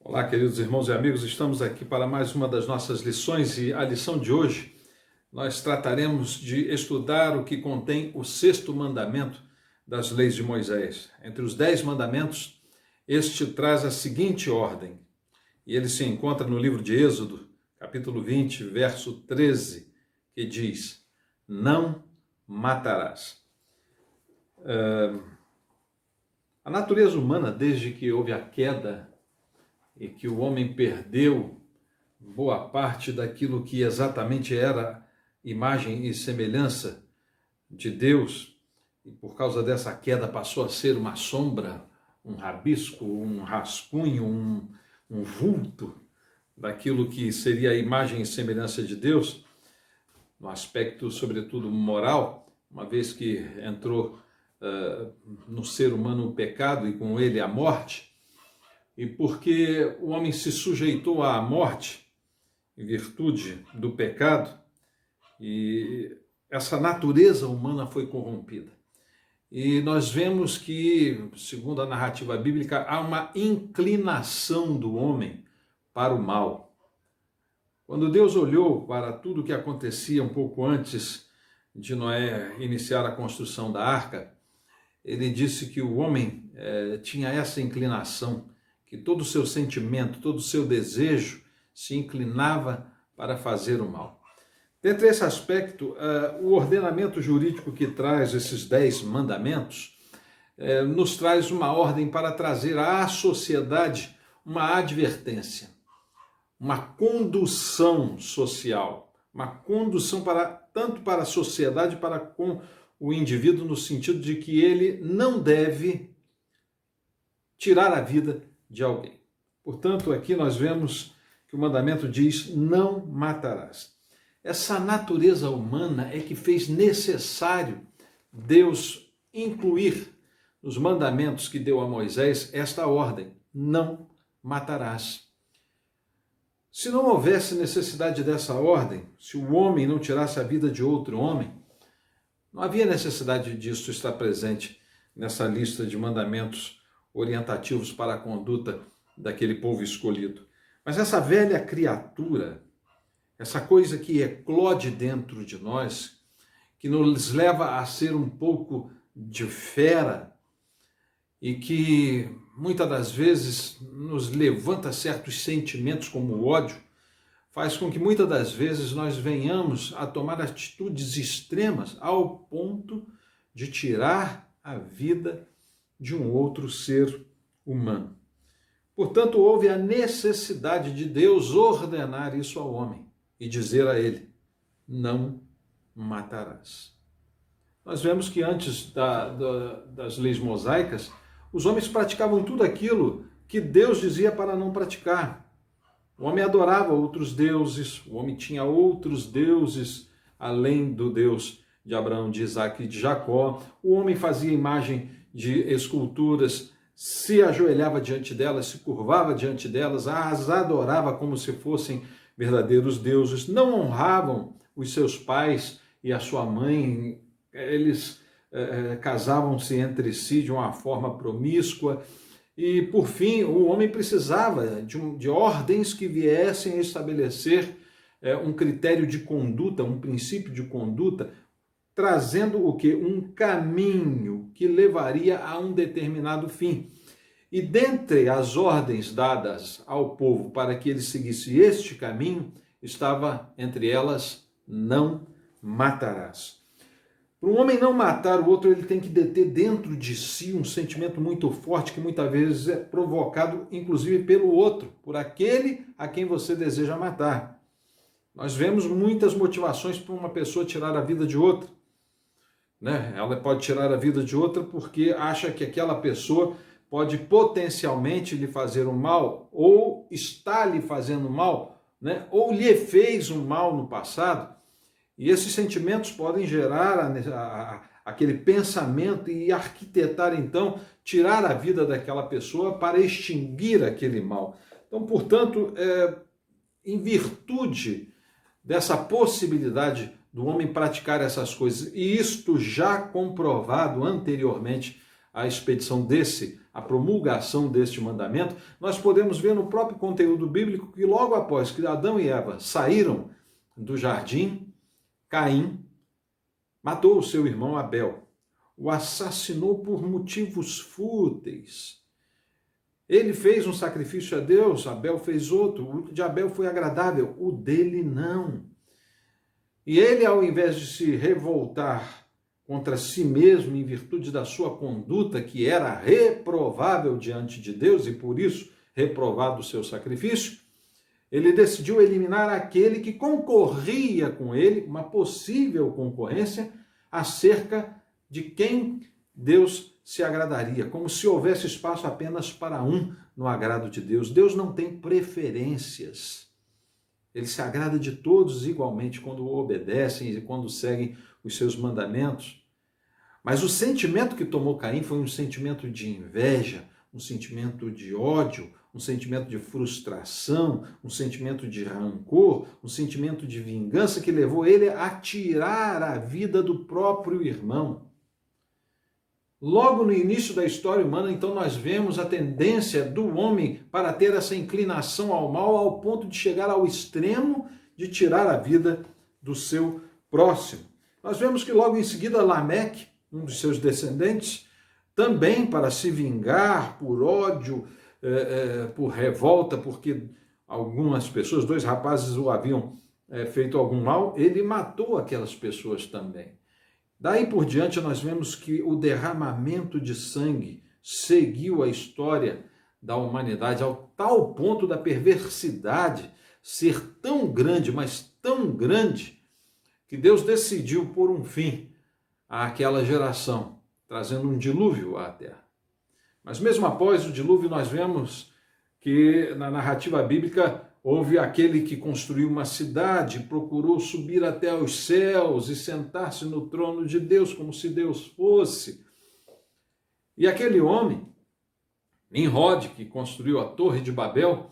Olá, queridos irmãos e amigos, estamos aqui para mais uma das nossas lições e a lição de hoje nós trataremos de estudar o que contém o sexto mandamento das leis de Moisés. Entre os 10 mandamentos, este traz a seguinte ordem, e ele se encontra no livro de Êxodo, capítulo 20, verso 13, que diz: não matarás. A natureza humana, desde que houve a queda e que o homem perdeu boa parte daquilo que exatamente era imagem e semelhança de Deus, e por causa dessa queda passou a ser uma sombra, um rabisco, um rascunho, um vulto daquilo que seria a imagem e semelhança de Deus, no aspecto, sobretudo, moral, uma vez que entrou no ser humano o pecado e com ele a morte. E porque o homem se sujeitou à morte em virtude do pecado, e essa natureza humana foi corrompida. E nós vemos que, segundo a narrativa bíblica, há uma inclinação do homem para o mal. Quando Deus olhou para tudo o que acontecia um pouco antes de Noé iniciar a construção da arca, ele disse que o homem tinha essa inclinação, que todo o seu sentimento, todo o seu desejo se inclinava para fazer o mal. Dentre esse aspecto, o ordenamento jurídico que traz esses 10 mandamentos nos traz uma ordem para trazer à sociedade uma advertência, uma condução social, uma condução tanto para a sociedade, para com o indivíduo, no sentido de que ele não deve tirar a vida de alguém. Portanto, aqui nós vemos que o mandamento diz: não matarás. Essa natureza humana é que fez necessário Deus incluir nos mandamentos que deu a Moisés esta ordem: não matarás. Se não houvesse necessidade dessa ordem, se o homem não tirasse a vida de outro homem, não havia necessidade disso estar presente nessa lista de mandamentos orientativos para a conduta daquele povo escolhido. Mas essa velha criatura, essa coisa que eclode dentro de nós, que nos leva a ser um pouco de fera e que muitas das vezes nos levanta certos sentimentos como o ódio, faz com que muitas das vezes nós venhamos a tomar atitudes extremas ao ponto de tirar a vida de um outro ser humano. Portanto, houve a necessidade de Deus ordenar isso ao homem e dizer a ele: não matarás. Nós vemos que antes das leis mosaicas, os homens praticavam tudo aquilo que Deus dizia para não praticar. O homem adorava outros deuses, o homem tinha outros deuses além do Deus de Abraão, de Isaac e de Jacó. O homem fazia imagem de esculturas, se ajoelhava diante delas, se curvava diante delas, as adorava como se fossem verdadeiros deuses, não honravam os seus pais e a sua mãe, eles casavam-se entre si de uma forma promíscua, e por fim o homem precisava de ordens que viessem a estabelecer um critério de conduta, um princípio de conduta, trazendo o quê? Um caminho que levaria a um determinado fim. E dentre as ordens dadas ao povo para que ele seguisse este caminho, estava entre elas: não matarás. Para um homem não matar o outro, ele tem que deter dentro de si um sentimento muito forte, que muitas vezes é provocado, inclusive, pelo outro, por aquele a quem você deseja matar. Nós vemos muitas motivações para uma pessoa tirar a vida de outra. Ela pode tirar a vida de outra porque acha que aquela pessoa pode potencialmente lhe fazer um mal, ou está lhe fazendo mal, ou lhe fez um mal no passado. E esses sentimentos podem gerar aquele pensamento e arquitetar, então, tirar a vida daquela pessoa para extinguir aquele mal. Então, portanto, em virtude dessa possibilidade do homem praticar essas coisas, e isto já comprovado anteriormente a expedição a promulgação deste mandamento, nós podemos ver no próprio conteúdo bíblico que logo após que Adão e Eva saíram do jardim, Caim matou o seu irmão Abel, o assassinou por motivos fúteis. Ele fez um sacrifício a Deus, Abel fez outro, o de Abel foi agradável, o dele não. E ele, ao invés de se revoltar contra si mesmo em virtude da sua conduta, que era reprovável diante de Deus e por isso reprovado o seu sacrifício, ele decidiu eliminar aquele que concorria com ele, uma possível concorrência, acerca de quem Deus se agradaria, como se houvesse espaço apenas para um no agrado de Deus. Deus não tem preferências. Ele se agrada de todos igualmente quando obedecem e quando seguem os seus mandamentos. Mas o sentimento que tomou Caim foi um sentimento de inveja, um sentimento de ódio, um sentimento de frustração, um sentimento de rancor, um sentimento de vingança que levou ele a tirar a vida do próprio irmão. Logo no início da história humana, então, nós vemos a tendência do homem para ter essa inclinação ao mal ao ponto de chegar ao extremo de tirar a vida do seu próximo. Nós vemos que logo em seguida Lameque, um dos seus descendentes, também para se vingar por ódio, por revolta, porque algumas pessoas, dois rapazes o haviam feito algum mal, ele matou aquelas pessoas também. Daí por diante nós vemos que o derramamento de sangue seguiu a história da humanidade ao tal ponto da perversidade ser tão grande, mas tão grande, que Deus decidiu pôr um fim àquela geração, trazendo um dilúvio à terra. Mas mesmo após o dilúvio nós vemos que na narrativa bíblica houve aquele que construiu uma cidade, procurou subir até os céus e sentar-se no trono de Deus, como se Deus fosse. E aquele homem, Nimrod, que construiu a Torre de Babel,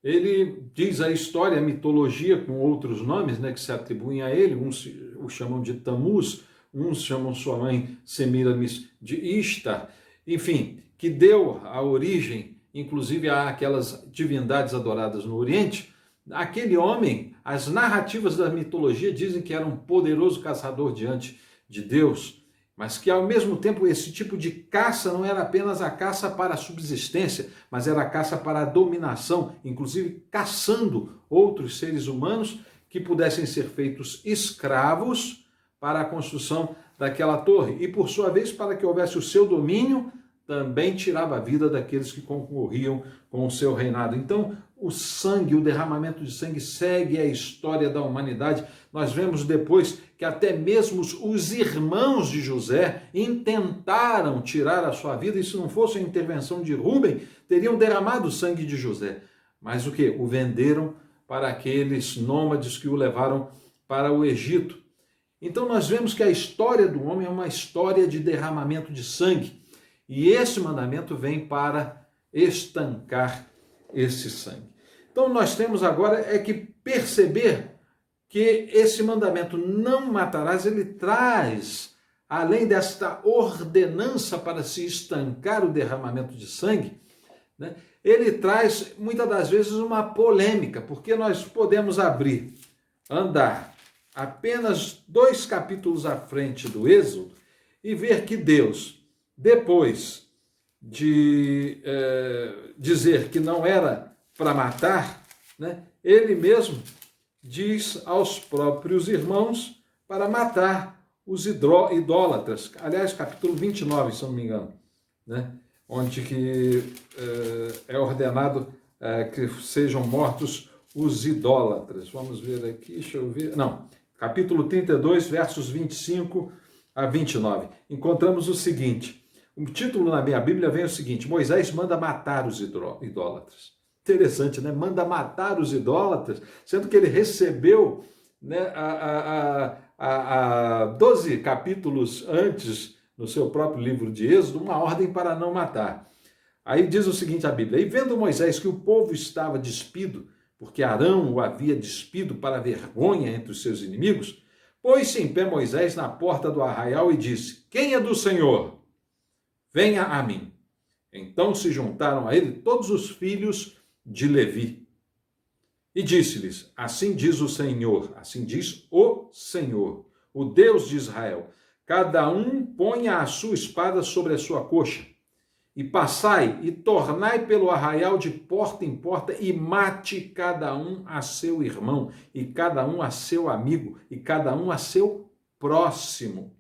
ele diz a história, a mitologia, com outros nomes, que se atribuem a ele, uns o chamam de Tamuz, uns chamam sua mãe Semiramis de Ishtar, enfim, que deu a origem inclusive àquelas divindades adoradas no Oriente. Aquele homem, as narrativas da mitologia dizem que era um poderoso caçador diante de Deus, mas que ao mesmo tempo esse tipo de caça não era apenas a caça para a subsistência, mas era a caça para a dominação, inclusive caçando outros seres humanos que pudessem ser feitos escravos para a construção daquela torre. E por sua vez, para que houvesse o seu domínio, também tirava a vida daqueles que concorriam com o seu reinado. Então, o sangue, o derramamento de sangue segue a história da humanidade. Nós vemos depois que até mesmo os irmãos de José intentaram tirar a sua vida, e se não fosse a intervenção de Rúben, teriam derramado o sangue de José. Mas o quê? O venderam para aqueles nômades que o levaram para o Egito. Então nós vemos que a história do homem é uma história de derramamento de sangue. E esse mandamento vem para estancar esse sangue. Então nós temos agora que perceber que esse mandamento não matarás, ele traz, além desta ordenança para se estancar o derramamento de sangue, ele traz muitas das vezes uma polêmica, porque nós podemos andar apenas 2 capítulos à frente do Êxodo e ver que Deus, depois de dizer que não era para matar, ele mesmo diz aos próprios irmãos para matar os idólatras. Aliás, capítulo 29, se não me engano, onde que é ordenado que sejam mortos os idólatras. Vamos ver aqui, deixa eu ver. Não, capítulo 32, versos 25 a 29. Encontramos o seguinte. O título na minha Bíblia vem o seguinte: Moisés manda matar os idólatras. Interessante, né? Manda matar os idólatras, sendo que ele recebeu 12 capítulos antes, no seu próprio livro de Êxodo, uma ordem para não matar. Aí diz o seguinte a Bíblia: E vendo Moisés que o povo estava despido, porque Arão o havia despido para vergonha entre os seus inimigos, pôs-se em pé Moisés na porta do arraial e disse: Quem é do Senhor? venha a mim. Então se juntaram a ele todos os filhos de Levi. E disse-lhes, assim diz o Senhor, o Deus de Israel, cada um ponha a sua espada sobre a sua coxa, e passai e tornai pelo arraial de porta em porta, e mate cada um a seu irmão, e cada um a seu amigo, e cada um a seu próximo.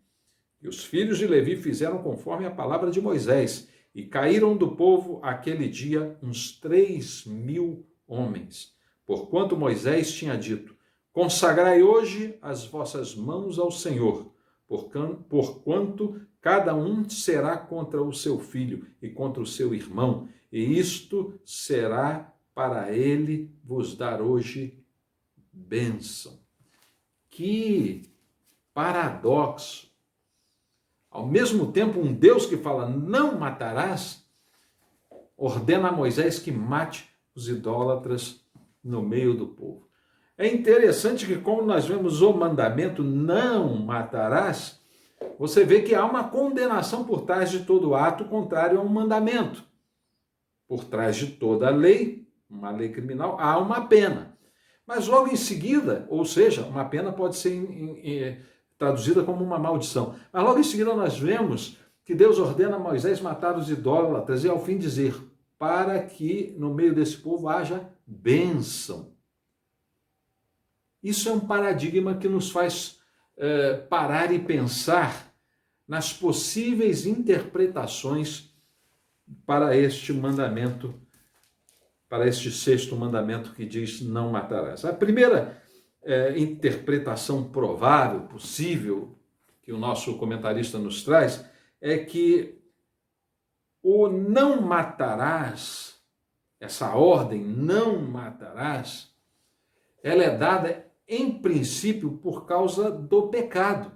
E os filhos de Levi fizeram conforme a palavra de Moisés, e caíram do povo aquele dia uns 3.000 homens. Porquanto Moisés tinha dito, consagrai hoje as vossas mãos ao Senhor, porquanto cada um será contra o seu filho e contra o seu irmão, e isto será para ele vos dar hoje bênção. Que paradoxo! Ao mesmo tempo, um Deus que fala, não matarás, ordena a Moisés que mate os idólatras no meio do povo. É interessante que, como nós vemos o mandamento, não matarás, você vê que há uma condenação por trás de todo ato contrário a um mandamento. Por trás de toda lei, uma lei criminal, há uma pena. Mas logo em seguida, ou seja, uma pena pode ser traduzida como uma maldição. Mas logo em seguida nós vemos que Deus ordena a Moisés matar os idólatras e ao fim dizer, para que no meio desse povo haja bênção. Isso é um paradigma que nos faz parar e pensar nas possíveis interpretações para este mandamento, para este sexto mandamento que diz não matarás. A primeira interpretação provável, possível, que o nosso comentarista nos traz, é que o não matarás, essa ordem, não matarás, ela é dada em princípio por causa do pecado.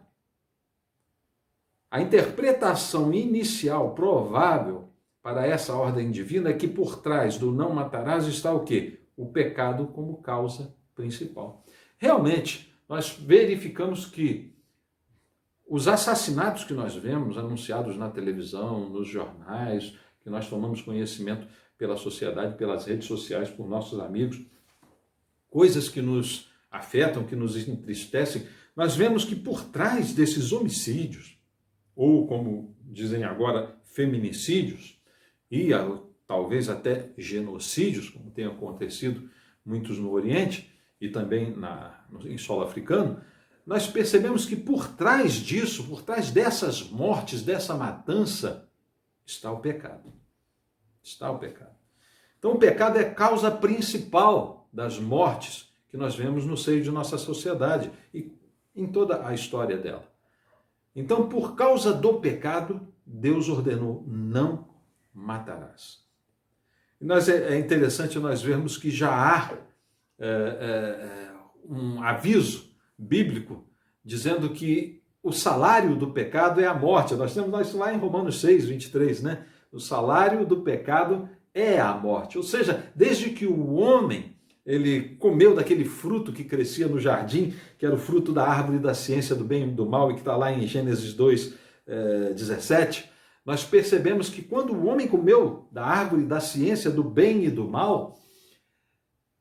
A interpretação inicial, provável, para essa ordem divina é que por trás do não matarás está o quê? O pecado como causa principal. Realmente, nós verificamos que os assassinatos que nós vemos anunciados na televisão, nos jornais, que nós tomamos conhecimento pela sociedade, pelas redes sociais, por nossos amigos, coisas que nos afetam, que nos entristecem, nós vemos que por trás desses homicídios, ou como dizem agora, feminicídios, e talvez até genocídios, como tem acontecido muitos no Oriente, e também em solo africano, nós percebemos que por trás disso, por trás dessas mortes, dessa matança, está o pecado. Está o pecado. Então o pecado é a causa principal das mortes que nós vemos no seio de nossa sociedade e em toda a história dela. Então, por causa do pecado, Deus ordenou, não matarás. E é interessante nós vermos que já há um aviso bíblico dizendo que o salário do pecado é a morte. Nós temos isso lá em Romanos 6, 23, né? O salário do pecado é a morte. Ou seja, desde que o homem ele comeu daquele fruto que crescia no jardim, que era o fruto da árvore da ciência do bem e do mal, e que está lá em Gênesis 2, 17, nós percebemos que quando o homem comeu da árvore da ciência do bem e do mal,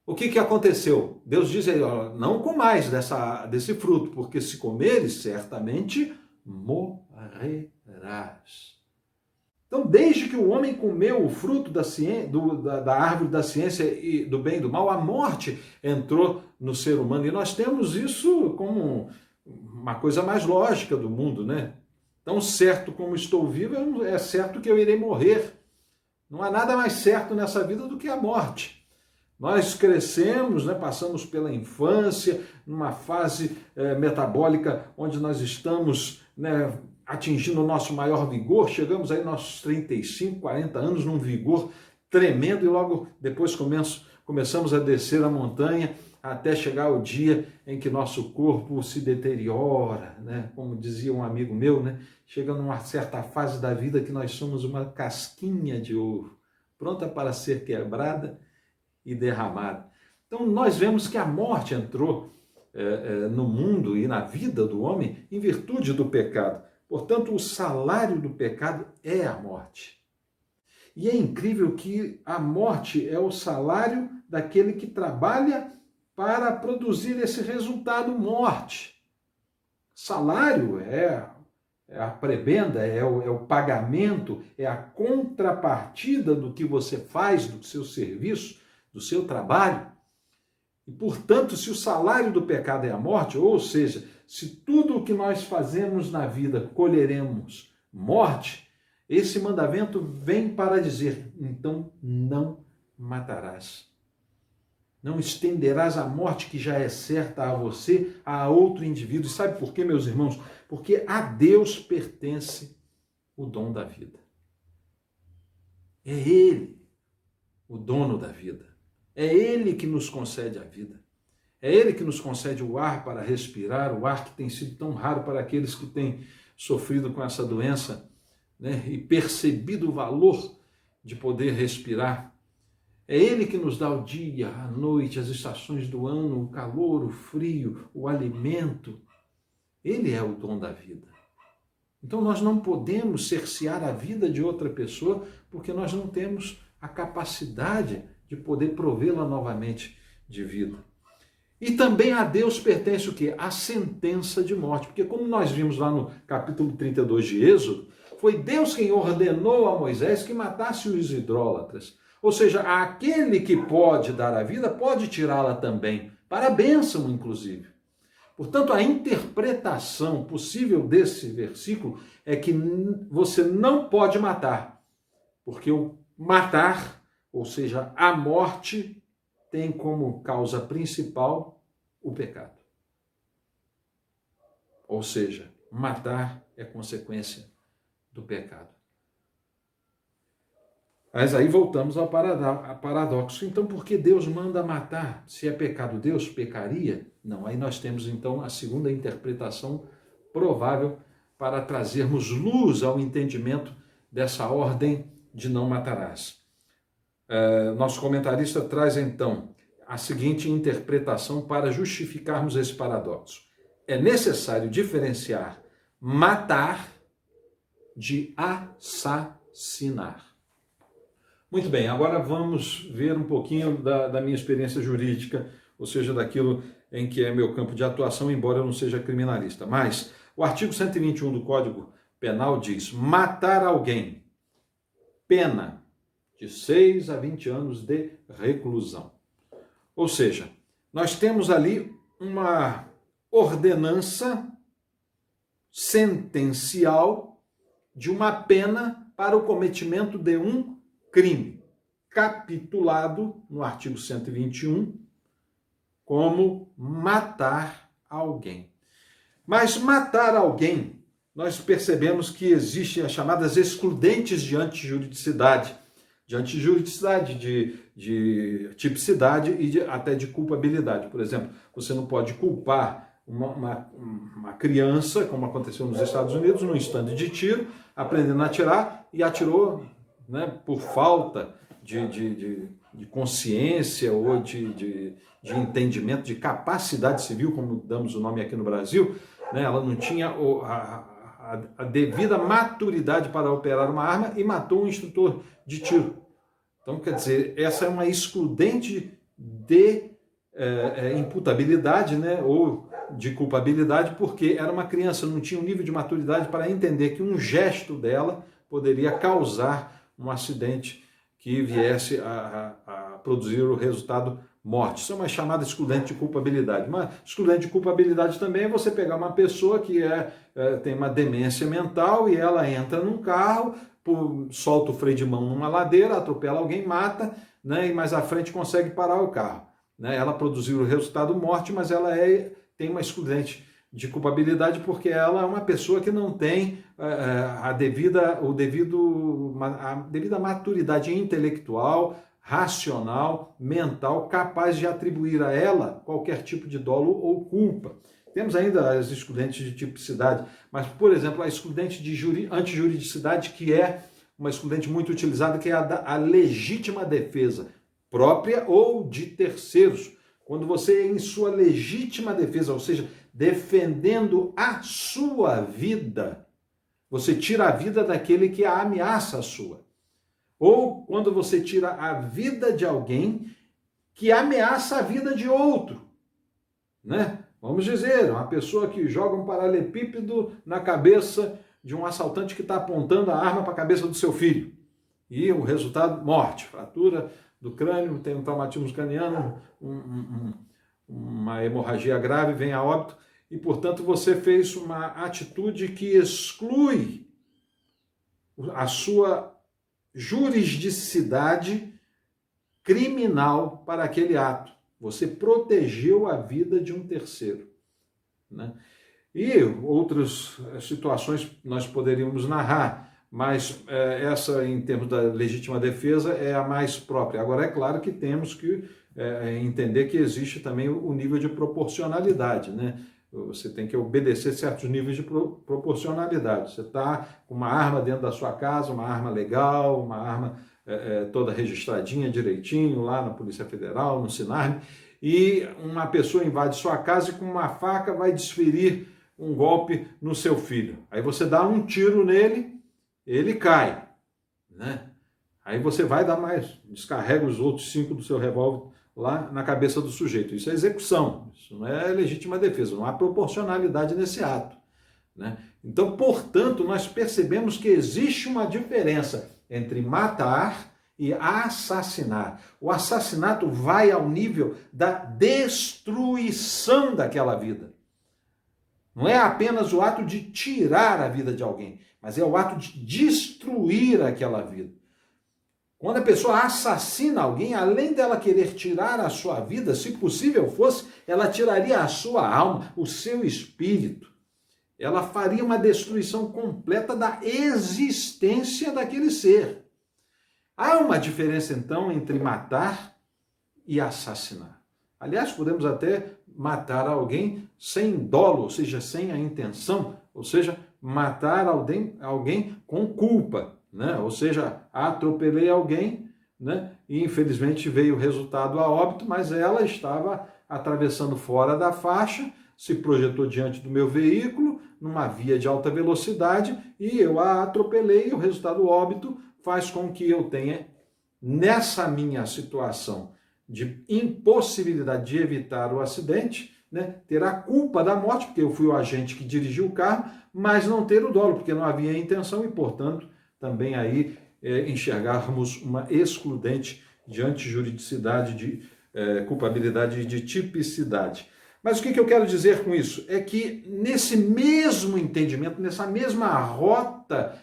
o que aconteceu? Deus diz aí, ó, não comais desse fruto, porque se comeres, certamente morrerás. Então, desde que o homem comeu o fruto da árvore da ciência e do bem e do mal, a morte entrou no ser humano. E nós temos isso como uma coisa mais lógica do mundo, né? Tão certo como estou vivo, é certo que eu irei morrer. Não há nada mais certo nessa vida do que a morte. Nós crescemos, né, passamos pela infância, numa fase metabólica onde nós estamos, né, atingindo o nosso maior vigor, chegamos aí nossos 35, 40 anos num vigor tremendo e logo depois começamos a descer a montanha até chegar o dia em que nosso corpo se deteriora, né? Como dizia um amigo meu, né? Chega numa certa fase da vida que nós somos uma casquinha de ovo, pronta para ser quebrada e derramada. Então nós vemos que a morte entrou no mundo e na vida do homem em virtude do pecado. Portanto, o salário do pecado é a morte. E é incrível que a morte é o salário daquele que trabalha para produzir esse resultado, morte. Salário é a prebenda, é o pagamento, é a contrapartida do que você faz, do seu serviço, do seu trabalho. E, portanto, se o salário do pecado é a morte, ou seja, se tudo o que nós fazemos na vida colheremos morte, esse mandamento vem para dizer, então não matarás. Não estenderás a morte que já é certa a você, a outro indivíduo. E sabe por quê, meus irmãos? Porque a Deus pertence o dom da vida. É Ele o dono da vida. É Ele que nos concede a vida. É Ele que nos concede o ar para respirar, o ar que tem sido tão raro para aqueles que têm sofrido com essa doença, né? E percebido o valor de poder respirar. É Ele que nos dá o dia, a noite, as estações do ano, o calor, o frio, o alimento. Ele é o dom da vida. Então nós não podemos cercear a vida de outra pessoa porque nós não temos a capacidade de poder provê-la novamente de vida. E também a Deus pertence o quê? A sentença de morte. Porque como nós vimos lá no capítulo 32 de Êxodo, foi Deus quem ordenou a Moisés que matasse os idólatras. Ou seja, aquele que pode dar a vida, pode tirá-la também, para a bênção, inclusive. Portanto, a interpretação possível desse versículo é que você não pode matar, porque o matar, ou seja, a morte, tem como causa principal o pecado. Ou seja, matar é consequência do pecado. Mas aí voltamos ao paradoxo. Então, por que Deus manda matar? Se é pecado, Deus pecaria? Não, aí nós temos então a segunda interpretação provável para trazermos luz ao entendimento dessa ordem de não matarás. Nosso comentarista traz então a seguinte interpretação para justificarmos esse paradoxo. É necessário diferenciar matar de assassinar. Muito bem, agora vamos ver um pouquinho da minha experiência jurídica, ou seja, daquilo em que é meu campo de atuação, embora eu não seja criminalista. Mas o artigo 121 do Código Penal diz: matar alguém, pena de 6 a 20 anos de reclusão. Ou seja, nós temos ali uma ordenança sentencial de uma pena para o cometimento de um crime, capitulado no artigo 121 como matar alguém. Mas matar alguém, nós percebemos que existem as chamadas excludentes de antijuridicidade, de tipicidade e até de culpabilidade. Por exemplo, você não pode culpar uma criança, como aconteceu nos Estados Unidos, num estande de tiro, aprendendo a atirar, e atirou, né, por falta de consciência ou de entendimento, de capacidade civil, como damos o nome aqui no Brasil, né, ela não tinha a devida maturidade para operar uma arma e matou um instrutor de tiro. Então, quer dizer, essa é uma excludente de imputabilidade, né, ou de culpabilidade, porque era uma criança, não tinha um nível de maturidade para entender que um gesto dela poderia causar um acidente que viesse a produzir o resultado morte. Isso é uma chamada excludente de culpabilidade. Uma excludente de culpabilidade também é você pegar uma pessoa que tem uma demência mental e ela entra num carro, solta o freio de mão numa ladeira, atropela alguém, mata, né, e mais à frente consegue parar o carro. Né? Ela produziu o resultado morte, mas ela tem uma excludente de culpabilidade porque ela é uma pessoa que não tem a devida maturidade intelectual, racional, mental, capaz de atribuir a ela qualquer tipo de dolo ou culpa. Temos ainda as excludentes de tipicidade, mas, por exemplo, a excludente de antijuridicidade, que é uma excludente muito utilizada, que é a legítima defesa, própria ou de terceiros. Quando você, em sua legítima defesa, ou seja, defendendo a sua vida, Você tira a vida daquele que ameaça a sua. Ou quando você tira a vida de alguém que ameaça a vida de outro, né? Vamos dizer, uma pessoa que joga um paralelepípedo na cabeça de um assaltante que está apontando a arma para a cabeça do seu filho. E o resultado, morte, fratura do crânio, tem um traumatismo craniano, uma hemorragia grave, vem a óbito, e portanto você fez uma atitude que exclui a sua jurisdicidade criminal para aquele ato. Você protegeu a vida de um terceiro, né? E outras situações nós poderíamos narrar, mas essa, em termos da legítima defesa, é a mais própria. Agora, é claro que temos que entender que existe também o nível de proporcionalidade, né? Você tem que obedecer certos níveis de proporcionalidade. Você está com uma arma dentro da sua casa, uma arma legal, uma arma toda registradinha direitinho lá na Polícia Federal, no SINARM, e uma pessoa invade sua casa e com uma faca vai desferir um golpe no seu filho. Aí você dá um tiro nele, ele cai, né? Aí você vai dar mais, descarrega os outros 5 do seu revólver lá na cabeça do sujeito. Isso é execução, isso não é legítima defesa, não há proporcionalidade nesse ato, né? Então, portanto, nós percebemos que existe uma diferença entre matar e assassinar. O assassinato vai ao nível da destruição daquela vida. Não é apenas o ato de tirar a vida de alguém, mas é o ato de destruir aquela vida. Quando a pessoa assassina alguém, além dela querer tirar a sua vida, se possível fosse, ela tiraria a sua alma, o seu espírito. Ela faria uma destruição completa da existência daquele ser. Há uma diferença, então, entre matar e assassinar. Aliás, podemos até matar alguém sem dolo, ou seja, sem a intenção, ou seja, matar alguém com culpa, né? Ou seja, atropelei alguém, né? E infelizmente veio o resultado a óbito, mas ela estava atravessando fora da faixa, se projetou diante do meu veículo, numa via de alta velocidade, e eu a atropelei, e o resultado óbito faz com que eu tenha, nessa minha situação de impossibilidade de evitar o acidente, né, ter a culpa da morte, porque eu fui o agente que dirigiu o carro, mas não ter o dolo, porque não havia intenção e, portanto, também aí enxergarmos uma excludente de antijuridicidade, de culpabilidade e de tipicidade. Mas o que eu quero dizer com isso? É que nesse mesmo entendimento, nessa mesma rota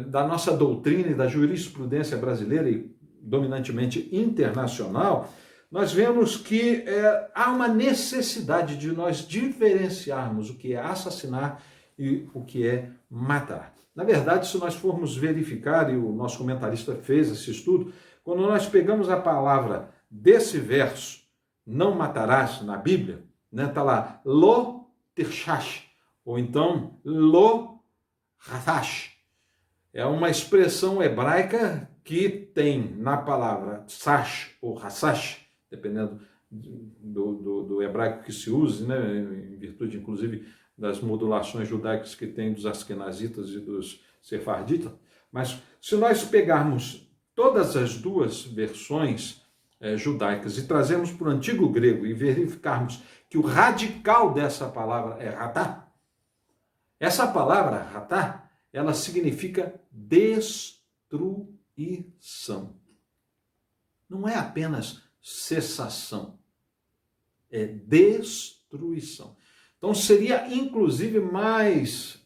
da nossa doutrina e da jurisprudência brasileira e dominantemente internacional, nós vemos que há uma necessidade de nós diferenciarmos o que é assassinar e o que é matar. Na verdade, se nós formos verificar, e o nosso comentarista fez esse estudo, quando nós pegamos a palavra desse verso, não matarás, na Bíblia, né, está lá, lo tirshash, ou então lo hatash. É uma expressão hebraica que tem na palavra sash ou hassash, dependendo do hebraico que se use, né, em virtude, inclusive, das modulações judaicas que tem dos askenazitas e dos sefarditas. Mas se nós pegarmos todas as duas versões judaicas e trazermos para o antigo grego e verificarmos que o radical dessa palavra é ratá, essa palavra ratá, ela significa destruição. Não é apenas cessação, é destruição. Então seria inclusive mais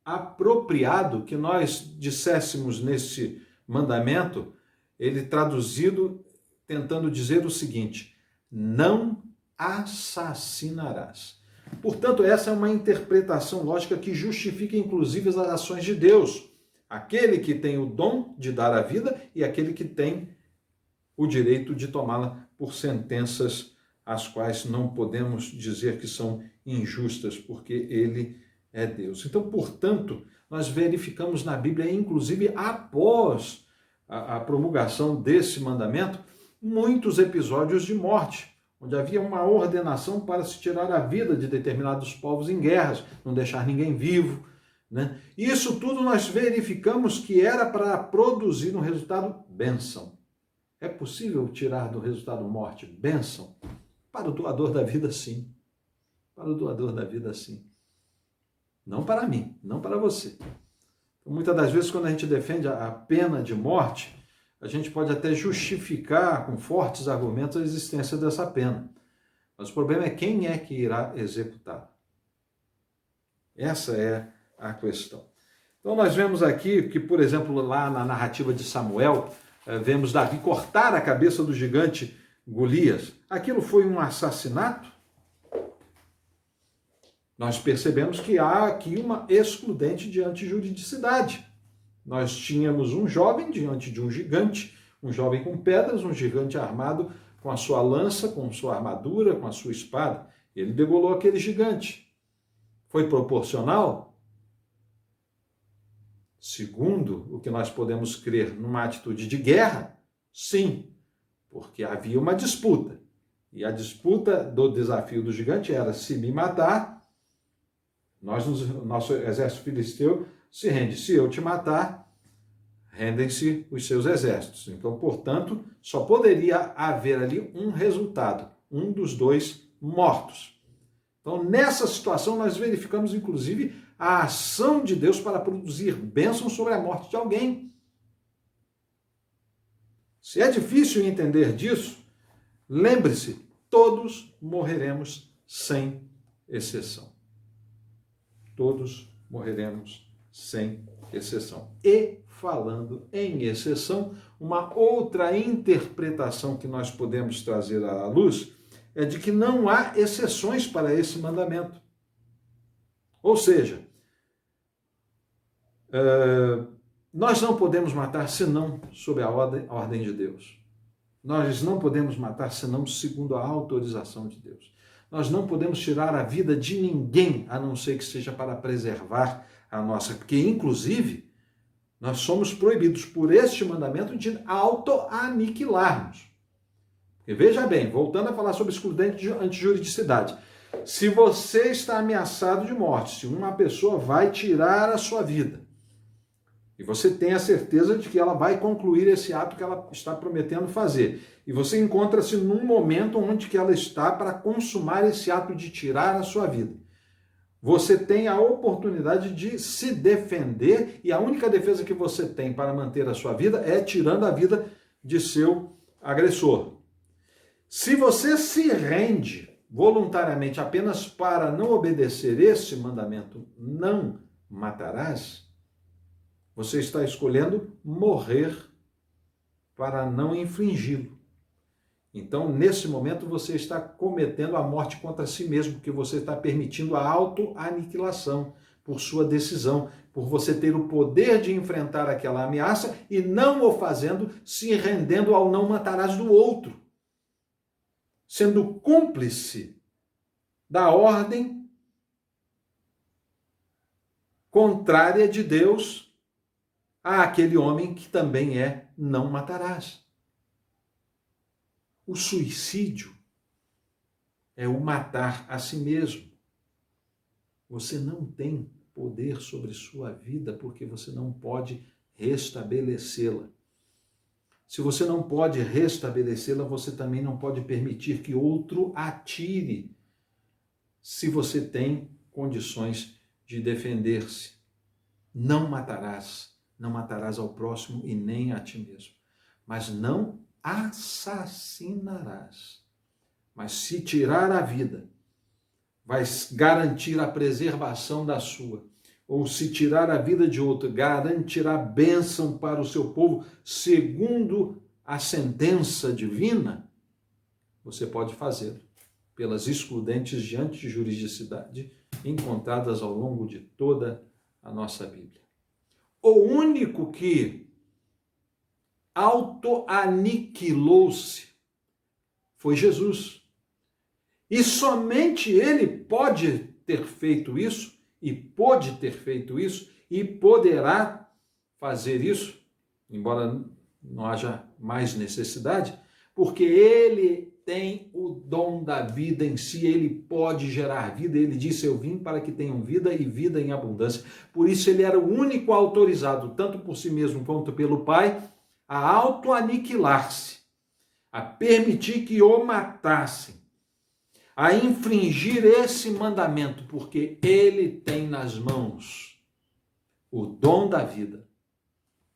apropriado que nós disséssemos nesse mandamento, ele traduzido tentando dizer o seguinte: não assassinarás. Portanto, essa é uma interpretação lógica que justifica inclusive as ações de Deus. Aquele que tem o dom de dar a vida e aquele que tem o direito de tomá-la por sentenças as quais não podemos dizer que são injustas, porque ele é Deus. Então, portanto, nós verificamos na Bíblia, inclusive após a promulgação desse mandamento, muitos episódios de morte, onde havia uma ordenação para se tirar a vida de determinados povos em guerras, não deixar ninguém vivo, né? Isso tudo nós verificamos que era para produzir um resultado bênção. É possível tirar do resultado morte bênção? Para o doador da vida, sim. Para o doador da vida, sim. Não para mim, não para você. Então, muitas das vezes, quando a gente defende a pena de morte, a gente pode até justificar com fortes argumentos a existência dessa pena. Mas o problema é quem é que irá executá-la. Essa é a questão. Então nós vemos aqui que, por exemplo, lá na narrativa de Samuel, vemos Davi cortar a cabeça do gigante Golias. Aquilo foi um assassinato? Nós percebemos que há aqui uma excludente de antijuridicidade. Nós tínhamos um jovem diante de um jovem com pedras, um gigante armado com a sua lança, com sua armadura, com a sua espada. Ele degolou aquele gigante. Foi proporcional? Segundo o que nós podemos crer numa atitude de guerra, sim, porque havia uma disputa. E a disputa do desafio do gigante era: se me matar, nosso exército filisteu se rende. Se eu te matar, rendem-se os seus exércitos. Então, portanto, só poderia haver ali um resultado, um dos dois mortos. Então, nessa situação, nós verificamos, inclusive, a ação de Deus para produzir bênção sobre a morte de alguém. Se é difícil entender disso, lembre-se, todos morreremos sem exceção. Todos morreremos sem exceção. E, falando em exceção, uma outra interpretação que nós podemos trazer à luz é de que não há exceções para esse mandamento. Ou seja, nós não podemos matar senão sob a ordem de Deus. Nós não podemos matar senão segundo a autorização de Deus. Nós não podemos tirar a vida de ninguém, a não ser que seja para preservar a nossa, porque inclusive nós somos proibidos por este mandamento de auto-aniquilarmos. Porque veja bem, voltando a falar sobre excludente de antijuridicidade, se você está ameaçado de morte, se uma pessoa vai tirar a sua vida, e você tem a certeza de que ela vai concluir esse ato que ela está prometendo fazer, e você encontra-se num momento onde que ela está para consumar esse ato de tirar a sua vida, você tem a oportunidade de se defender, e a única defesa que você tem para manter a sua vida é tirando a vida de seu agressor. Se você se rende voluntariamente apenas para não obedecer esse mandamento, não matarás, você está escolhendo morrer para não infringi-lo. Então, nesse momento, você está cometendo a morte contra si mesmo, porque você está permitindo a auto-aniquilação por sua decisão, por você ter o poder de enfrentar aquela ameaça e não o fazendo, se rendendo ao não matarás do outro, sendo cúmplice da ordem contrária de Deus àquele homem que também é não matarás. O suicídio é o matar a si mesmo. Você não tem poder sobre sua vida porque você não pode restabelecê-la. Se você não pode restabelecê-la, você também não pode permitir que outro atire, se você tem condições de defender-se. Não matarás ao próximo e nem a ti mesmo, mas não assassinarás. Mas se tirar a vida, vai garantir a preservação da sua, ou se tirar a vida de outro, garantirá bênção para o seu povo, segundo a sentença divina, você pode fazê-lo pelas excludentes de antijuridicidade encontradas ao longo de toda a nossa Bíblia. O único que auto-aniquilou-se foi Jesus. E somente ele pode ter feito isso, e pôde ter feito isso, e poderá fazer isso, embora não haja mais necessidade, porque ele tem o dom da vida em si, ele pode gerar vida. Ele disse: eu vim para que tenham vida e vida em abundância. Por isso ele era o único autorizado, tanto por si mesmo quanto pelo Pai, a auto-aniquilar-se, a permitir que o matassem, a infringir esse mandamento, porque ele tem nas mãos o dom da vida,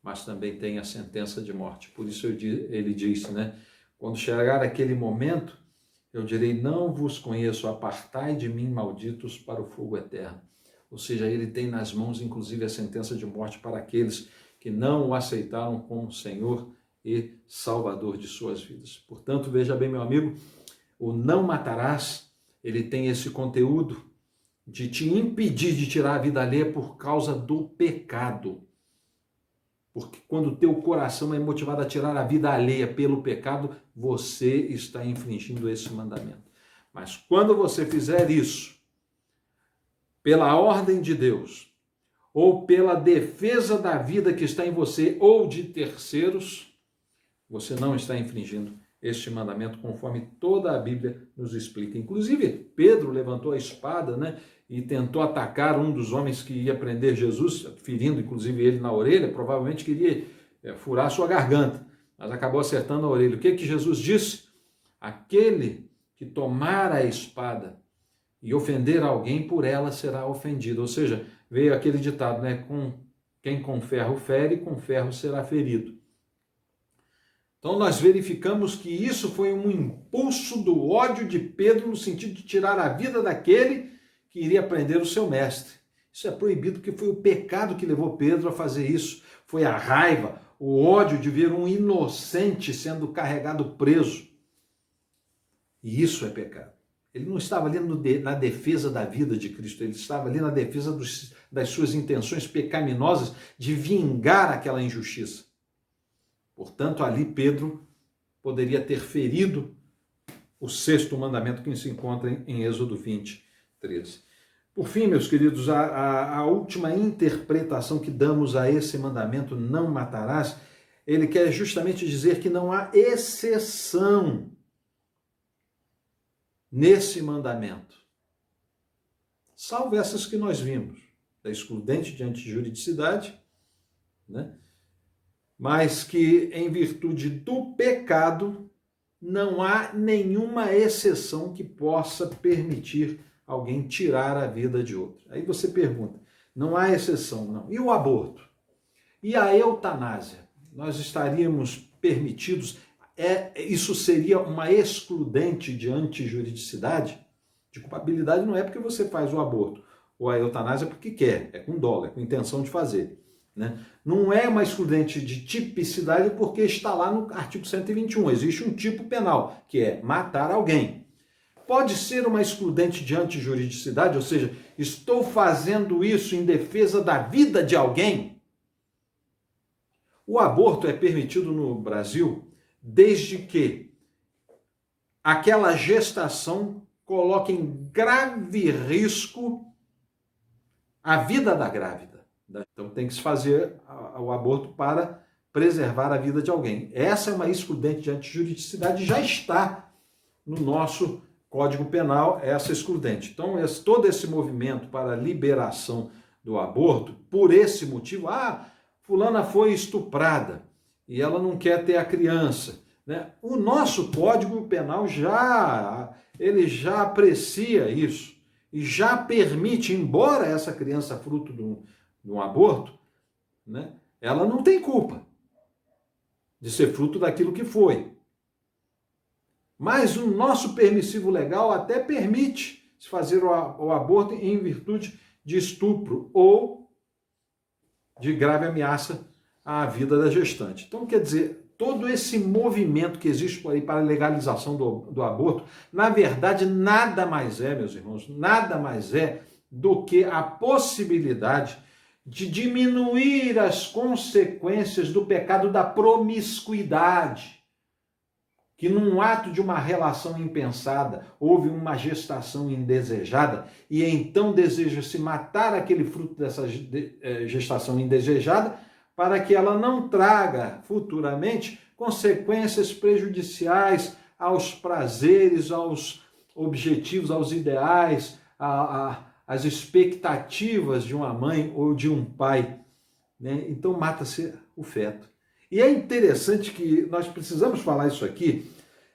mas também tem a sentença de morte. Por isso ele disse, né? Quando chegar aquele momento, eu direi: não vos conheço, apartai de mim, malditos, para o fogo eterno. Ou seja, ele tem nas mãos, inclusive, a sentença de morte para aqueles que não o aceitaram como Senhor e Salvador de suas vidas. Portanto, veja bem, meu amigo, o não matarás, ele tem esse conteúdo de te impedir de tirar a vida alheia por causa do pecado. Porque quando o teu coração é motivado a tirar a vida alheia pelo pecado, você está infringindo esse mandamento. Mas quando você fizer isso, pela ordem de Deus, ou pela defesa da vida que está em você, ou de terceiros, você não está infringindo este mandamento, conforme toda a Bíblia nos explica. Inclusive, Pedro levantou a espada, né, e tentou atacar um dos homens que ia prender Jesus, ferindo inclusive ele na orelha, provavelmente queria furar sua garganta, mas acabou acertando a orelha. O que Jesus disse? Aquele que tomar a espada e ofender alguém, por ela será ofendido. Ou seja, veio aquele ditado, né? Quem com ferro fere, com ferro será ferido. Então nós verificamos que isso foi um impulso do ódio de Pedro no sentido de tirar a vida daquele que iria prender o seu mestre. Isso é proibido, porque foi o pecado que levou Pedro a fazer isso. Foi a raiva, o ódio de ver um inocente sendo carregado preso. E isso é pecado. Ele não estava ali na defesa da vida de Cristo, ele estava ali na defesa das suas intenções pecaminosas de vingar aquela injustiça. Portanto, ali Pedro poderia ter ferido o sexto mandamento que se encontra em Êxodo 20, 13. Por fim, meus queridos, a última interpretação que damos a esse mandamento, não matarás, ele quer justamente dizer que não há exceção nesse mandamento, salvo essas que nós vimos, da excludente de antijuridicidade, né? Mas que em virtude do pecado não há nenhuma exceção que possa permitir alguém tirar a vida de outro. Aí você pergunta, não há exceção, não. E o aborto? E a eutanásia? Nós estaríamos permitidos? Isso seria uma excludente de antijuridicidade? De culpabilidade não é porque você faz o aborto, ou a eutanásia porque quer, é com dolo, é com intenção de fazer. Né? Não é uma excludente de tipicidade porque está lá no artigo 121, existe um tipo penal, que é matar alguém. Pode ser uma excludente de antijuridicidade, ou seja, estou fazendo isso em defesa da vida de alguém? O aborto é permitido no Brasil desde que aquela gestação coloque em grave risco a vida da grávida. Então tem que se fazer o aborto para preservar a vida de alguém. Essa é uma excludente de antijuridicidade, já está no nosso Código Penal, essa excludente. Então todo esse movimento para a liberação do aborto, por esse motivo, fulana foi estuprada e ela não quer ter a criança, né? O nosso Código Penal já aprecia isso e já permite, embora essa criança fruto de um aborto, né, ela não tem culpa de ser fruto daquilo que foi. Mas o nosso permissivo legal até permite se fazer o aborto em virtude de estupro ou de grave ameaça à vida da gestante. Então, quer dizer, todo esse movimento que existe por aí para a legalização do aborto, na verdade, nada mais é, meus irmãos, nada mais é do que a possibilidade de diminuir as consequências do pecado da promiscuidade, que num ato de uma relação impensada houve uma gestação indesejada e então deseja-se matar aquele fruto dessa gestação indesejada para que ela não traga futuramente consequências prejudiciais aos prazeres, aos objetivos, aos ideais, às expectativas de uma mãe ou de um pai, né? Então mata-se o feto. E é interessante que nós precisamos falar isso aqui,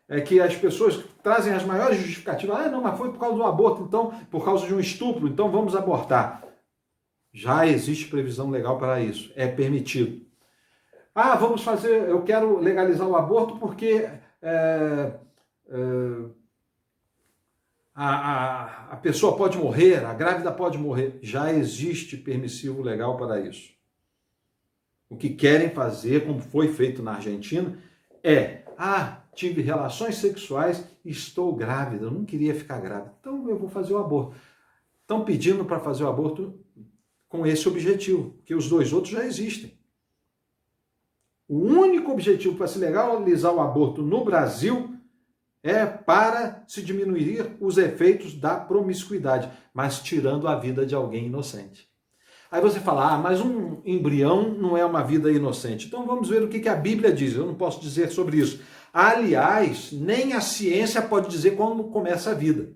é que as pessoas trazem as maiores justificativas. Ah, não, mas foi por causa do aborto, então, por causa de um estupro, então vamos abortar. Já existe previsão legal para isso, é permitido. Ah, vamos fazer, eu quero legalizar o aborto porque a pessoa pode morrer, a grávida pode morrer. Já existe permissivo legal para isso. O que querem fazer, como foi feito na Argentina, tive relações sexuais e estou grávida, eu não queria ficar grávida, então eu vou fazer o aborto. Estão pedindo para fazer o aborto com esse objetivo, porque os dois outros já existem. O único objetivo para se legalizar o aborto no Brasil é para se diminuir os efeitos da promiscuidade, mas tirando a vida de alguém inocente. Aí você fala, mas um embrião não é uma vida inocente. Então vamos ver o que a Bíblia diz. Eu não posso dizer sobre isso. Aliás, nem a ciência pode dizer como começa a vida.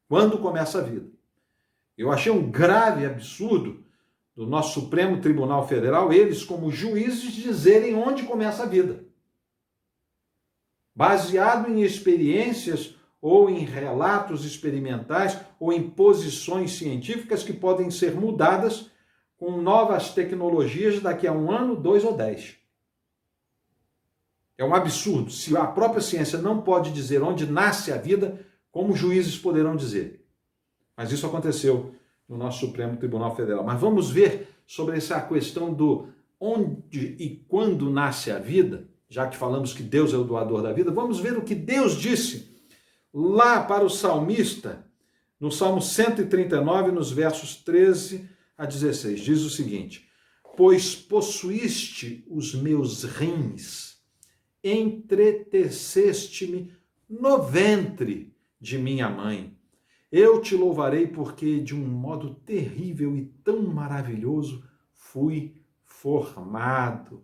Quando começa a vida. Eu achei um grave absurdo do nosso Supremo Tribunal Federal, eles como juízes dizerem onde começa a vida. Baseado em experiências ou em relatos experimentais ou em posições científicas que podem ser mudadas com novas tecnologias daqui a 1 ano, 2 ou 10. É um absurdo. Se a própria ciência não pode dizer onde nasce a vida, como juízes poderão dizer? Mas isso aconteceu no nosso Supremo Tribunal Federal. Mas vamos ver sobre essa questão do onde e quando nasce a vida, já que falamos que Deus é o doador da vida, vamos ver o que Deus disse lá para o salmista, no Salmo 139, nos versos 13 a 16. Diz o seguinte: pois possuíste os meus rins, entreteceste-me no ventre de minha mãe. Eu te louvarei porque de um modo terrível e tão maravilhoso fui formado.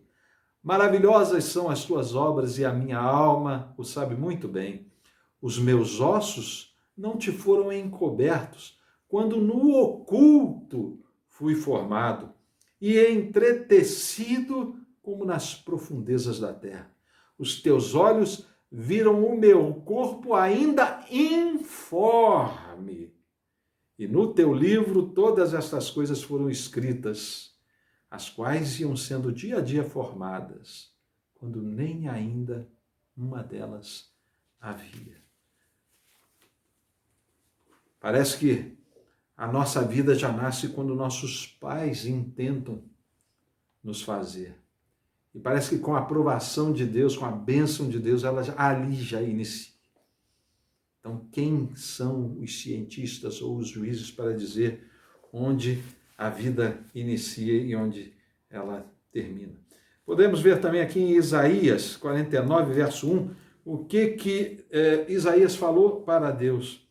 Maravilhosas são as tuas obras e a minha alma o sabe muito bem. Os meus ossos não te foram encobertos, quando no oculto fui formado e entretecido como nas profundezas da terra. Os teus olhos viram o meu corpo ainda informe. E no teu livro todas estas coisas foram escritas, as quais iam sendo dia a dia formadas, quando nem ainda uma delas havia. Parece que a nossa vida já nasce quando nossos pais intentam nos fazer. E parece que com a aprovação de Deus, com a bênção de Deus, ela ali já inicia. Então, quem são os cientistas ou os juízes para dizer onde a vida inicia e onde ela termina? Podemos ver também aqui em Isaías 49, verso 1, o que Isaías falou para Deus.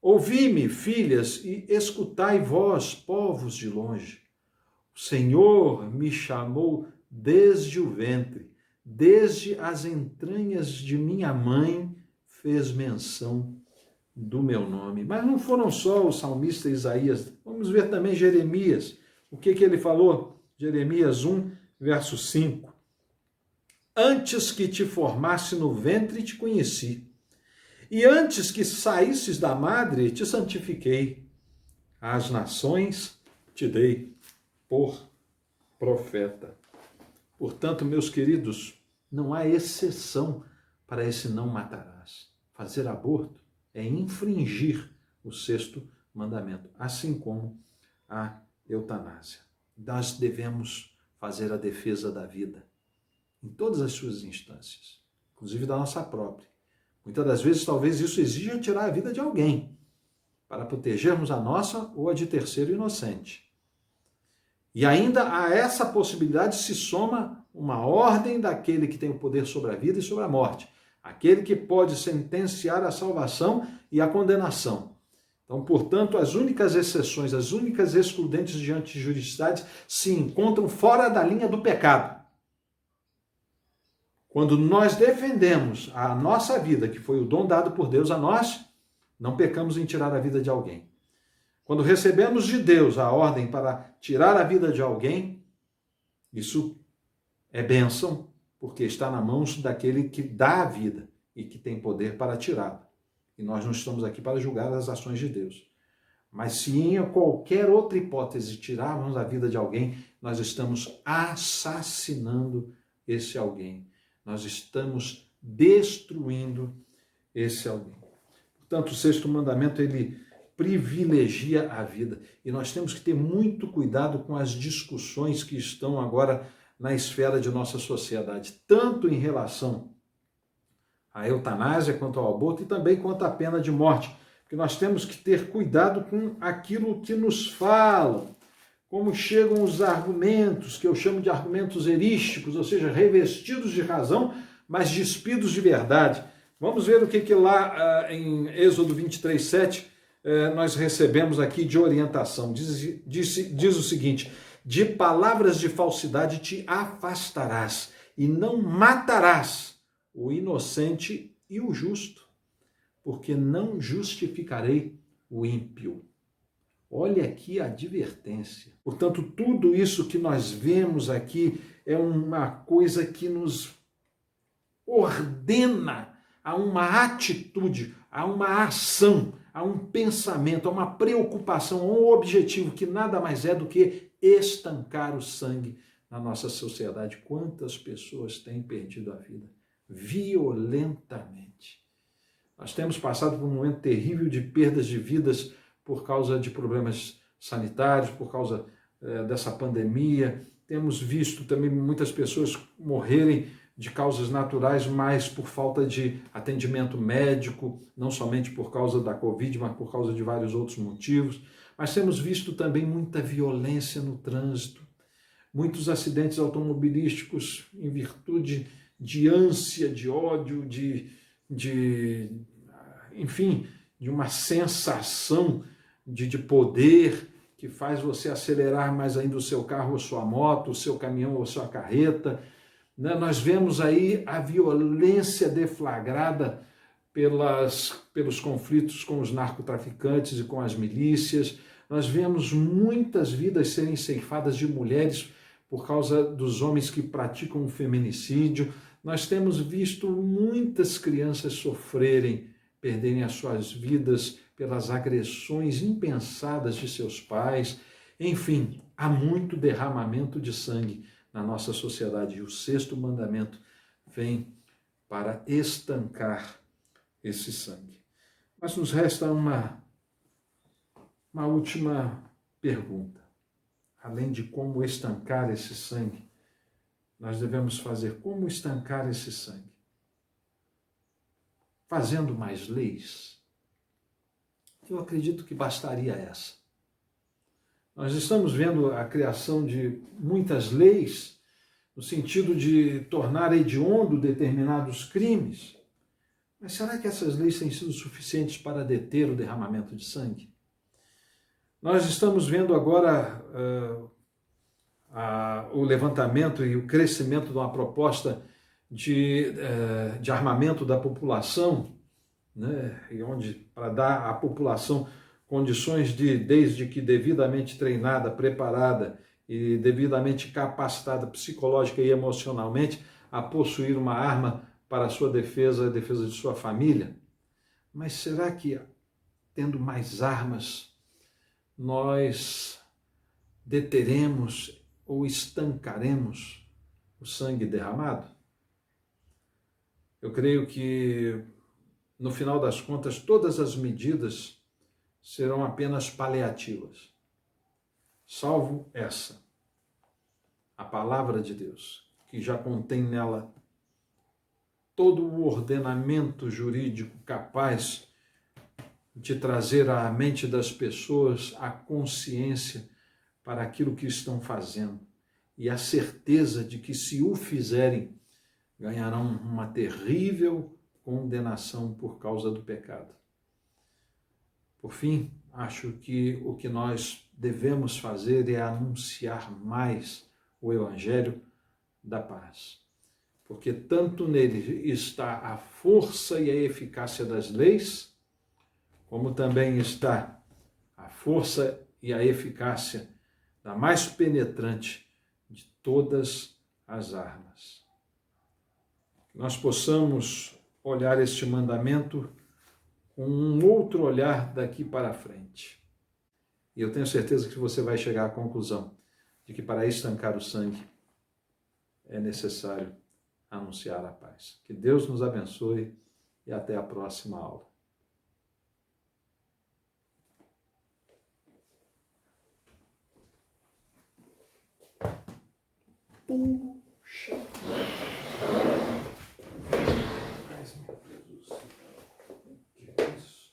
Ouvi-me, filhas, e escutai vós, povos de longe. O Senhor me chamou desde o ventre, desde as entranhas de minha mãe, fez menção do meu nome. Mas não foram só o salmista Isaías, vamos ver também Jeremias. O que ele falou? Jeremias 1, verso 5. Antes que te formasse no ventre, te conheci. E antes que saísses da madre, te santifiquei. Às nações te dei por profeta. Portanto, meus queridos, não há exceção para esse não matarás. Fazer aborto é infringir o 6º mandamento, assim como a eutanásia. Nós devemos fazer a defesa da vida em todas as suas instâncias, inclusive da nossa própria. Muitas das vezes, talvez isso exija tirar a vida de alguém, para protegermos a nossa ou a de terceiro inocente. E ainda a essa possibilidade se soma uma ordem daquele que tem o poder sobre a vida e sobre a morte, aquele que pode sentenciar a salvação e a condenação. Então, portanto, as únicas exceções, as únicas excludentes diante de juridicidades se encontram fora da linha do pecado. Quando nós defendemos a nossa vida, que foi o dom dado por Deus a nós, não pecamos em tirar a vida de alguém. Quando recebemos de Deus a ordem para tirar a vida de alguém, isso é bênção, porque está nas mãos daquele que dá a vida e que tem poder para tirá-la. E nós não estamos aqui para julgar as ações de Deus. Mas se em qualquer outra hipótese tirarmos a vida de alguém, nós estamos assassinando esse alguém. Nós estamos destruindo esse alguém. Portanto, o sexto mandamento, ele privilegia a vida. E nós temos que ter muito cuidado com as discussões que estão agora na esfera de nossa sociedade, tanto em relação à eutanásia, quanto ao aborto e também quanto à pena de morte. Porque nós temos que ter cuidado com aquilo que nos falam, como chegam os argumentos, que eu chamo de argumentos erísticos, ou seja, revestidos de razão, mas despidos de verdade. Vamos ver o que lá em Êxodo 23:7 nós recebemos aqui de orientação. Diz o seguinte: de palavras de falsidade te afastarás e não matarás o inocente e o justo, porque não justificarei o ímpio. Olha aqui a advertência. Portanto, tudo isso que nós vemos aqui é uma coisa que nos ordena a uma atitude, a uma ação, a um pensamento, a uma preocupação, a um objetivo que nada mais é do que estancar o sangue na nossa sociedade. Quantas pessoas têm perdido a vida violentamente? Nós temos passado por um momento terrível de perdas de vidas por causa de problemas sanitários, por causa dessa pandemia. Temos visto também muitas pessoas morrerem de causas naturais, mas por falta de atendimento médico, não somente por causa da Covid, mas por causa de vários outros motivos. Mas temos visto também muita violência no trânsito, muitos acidentes automobilísticos em virtude de ânsia, de ódio, enfim, de uma sensação de poder que faz você acelerar mais ainda o seu carro ou sua moto, o seu caminhão ou sua carreta. Nós vemos aí a violência deflagrada pelos conflitos com os narcotraficantes e com as milícias. Nós vemos muitas vidas serem ceifadas de mulheres por causa dos homens que praticam o feminicídio. Nós temos visto muitas crianças sofrerem, perderem as suas vidas pelas agressões impensadas de seus pais. Enfim, há muito derramamento de sangue na nossa sociedade. E o sexto mandamento vem para estancar esse sangue. Mas nos resta uma última pergunta. Além de como estancar esse sangue, nós devemos fazer como estancar esse sangue? Fazendo mais leis? Eu acredito que bastaria essa. Nós estamos vendo a criação de muitas leis no sentido de tornar hediondo determinados crimes. Mas será que essas leis têm sido suficientes para deter o derramamento de sangue? Nós estamos vendo agora o levantamento e o crescimento de uma proposta de armamento da população, né? E onde, para dar à população condições desde que devidamente treinada, preparada e devidamente capacitada psicológica e emocionalmente a possuir uma arma para a sua defesa, a defesa de sua família. Mas será que, tendo mais armas, nós deteremos ou estancaremos o sangue derramado? Eu creio que, no final das contas, todas as medidas serão apenas paliativas, salvo essa, a palavra de Deus, que já contém nela todo o ordenamento jurídico capaz de trazer à mente das pessoas a consciência para aquilo que estão fazendo e a certeza de que, se o fizerem, ganharão uma terrível condenação por causa do pecado. Por fim, acho que o que nós devemos fazer é anunciar mais o Evangelho da paz. porque tanto nele está a força e a eficácia das leis, como também está a força e a eficácia da mais penetrante de todas as armas. Que nós possamos olhar este mandamento com um outro olhar daqui para frente. E eu tenho certeza que você vai chegar à conclusão de que para estancar o sangue é necessário anunciar a paz. Que Deus nos abençoe e até a próxima aula. Puxa! Mas, meu Deus do céu, o que é isso?